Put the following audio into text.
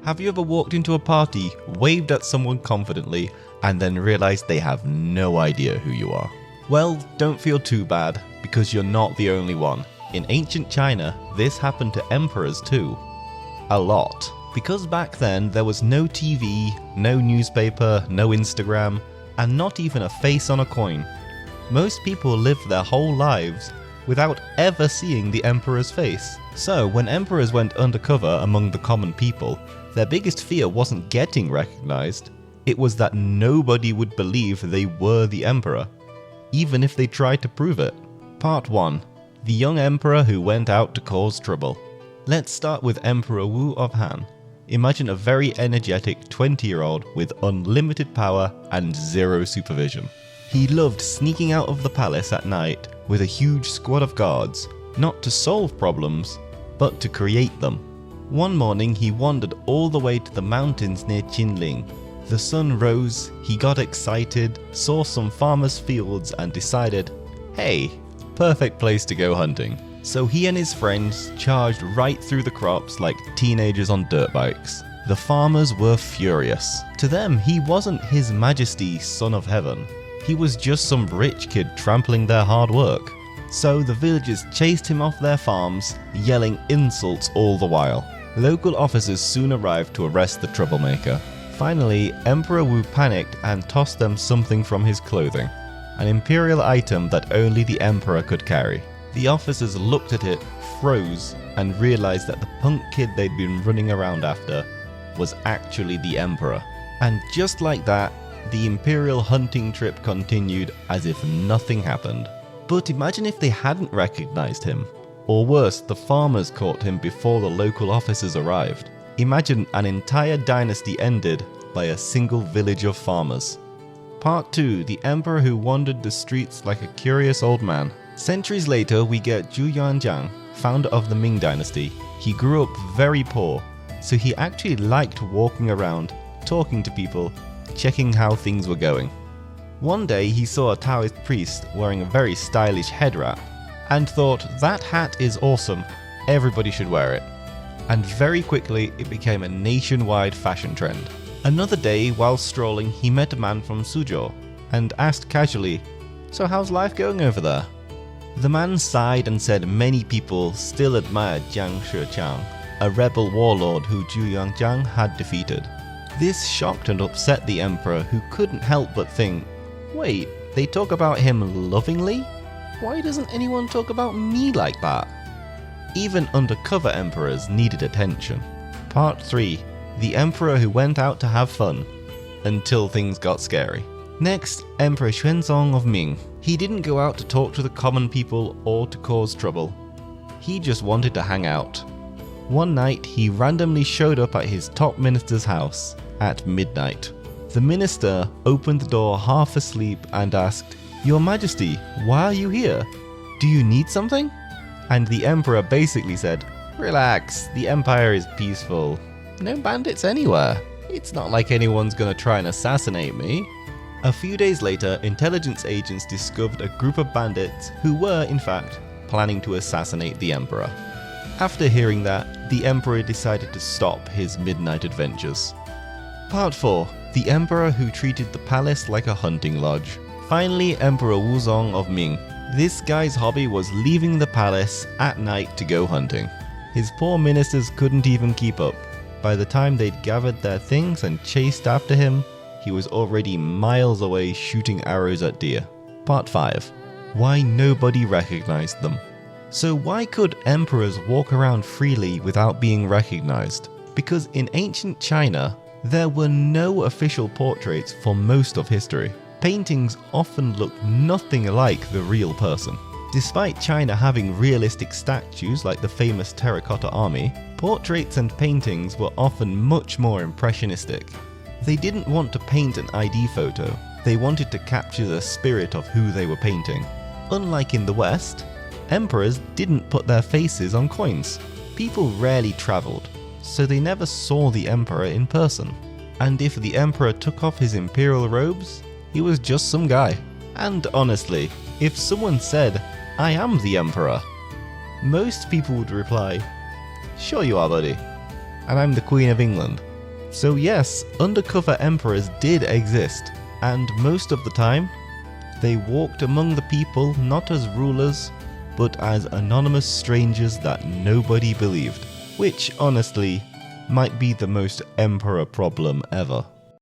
Have you ever walked into a party, waved at someone confidently, and then realized they have no idea who you are? Well, don't feel too bad, because you're not the only one. In ancient China, this happened to emperors too. A lot. Because back then there was no TV, no newspaper, no Instagram, and not even a face on a coin. Most people lived their whole lives without ever seeing the emperor's face. So when emperors went undercover among the common people, their biggest fear wasn't getting recognized, it was that nobody would believe they were the emperor, even if they tried to prove it. Part 1. The young emperor who went out to cause trouble. Let's start with Emperor Wu of Han. Imagine a very energetic 20-year-old with unlimited power and zero supervision. He loved sneaking out of the palace at night with a huge squad of guards, not to solve problems, but to create them. One morning he wandered all the way to the mountains near Qinling. The sun rose, he got excited, saw some farmers' fields and decided, hey, perfect place to go hunting. So he and his friends charged right through the crops like teenagers on dirt bikes. The farmers were furious. To them, he wasn't His Majesty, Son of Heaven. He was just some rich kid trampling their hard work. So the villagers chased him off their farms, yelling insults all the while. Local officers soon arrived to arrest the troublemaker. Finally, Emperor Wu panicked and tossed them something from his clothing, an imperial item that only the emperor could carry. The officers looked at it, froze, and realized that the punk kid they'd been running around after was actually the emperor. And just like that, the imperial hunting trip continued as if nothing happened. But imagine if they hadn't recognized him. Or worse, the farmers caught him before the local officers arrived. Imagine an entire dynasty ended by a single village of farmers. Part 2. The emperor who wandered the streets like a curious old man. Centuries later, we get Zhu Yuanzhang, founder of the Ming Dynasty. He grew up very poor, so he actually liked walking around, talking to people, checking how things were going. One day he saw a Taoist priest wearing a very stylish head wrap and thought, that hat is awesome, everybody should wear it. And very quickly it became a nationwide fashion trend. Another day, while strolling, he met a man from Suzhou and asked casually, so how's life going over there? The man sighed and said many people still admired Jiang Shiqiang, a rebel warlord who Zhu Yuanzhang had defeated. This shocked and upset the emperor, who couldn't help but think, wait, they talk about him lovingly? Why doesn't anyone talk about me like that? Even undercover emperors needed attention. Part 3. The emperor who went out to have fun, until things got scary. Next, Emperor Xuanzong of Ming. He didn't go out to talk to the common people or to cause trouble. He just wanted to hang out. One night, he randomly showed up at his top minister's house at midnight. The minister opened the door half asleep and asked, Your Majesty, why are you here? Do you need something? And the emperor basically said, relax, the empire is peaceful. No bandits anywhere. It's not like anyone's gonna try and assassinate me. A few days later, intelligence agents discovered a group of bandits who were, in fact, planning to assassinate the emperor. After hearing that, the emperor decided to stop his midnight adventures. Part 4. The emperor who treated the palace like a hunting lodge. Finally, Emperor Wuzong of Ming. This guy's hobby was leaving the palace at night to go hunting. His poor ministers couldn't even keep up. By the time they'd gathered their things and chased after him, he was already miles away shooting arrows at deer. Part 5. Why nobody recognized them. So why could emperors walk around freely without being recognized? Because in ancient China, there were no official portraits for most of history. Paintings often looked nothing like the real person. Despite China having realistic statues like the famous terracotta army, portraits and paintings were often much more impressionistic. They didn't want to paint an ID photo, they wanted to capture the spirit of who they were painting. Unlike in the West, emperors didn't put their faces on coins. People rarely traveled, so they never saw the emperor in person. And if the emperor took off his imperial robes, he was just some guy. And honestly, if someone said, I am the emperor, most people would reply, sure you are, buddy. And I'm the Queen of England. So yes, undercover emperors did exist, and most of the time, they walked among the people not as rulers, but as anonymous strangers that nobody believed, which honestly might be the most emperor problem ever.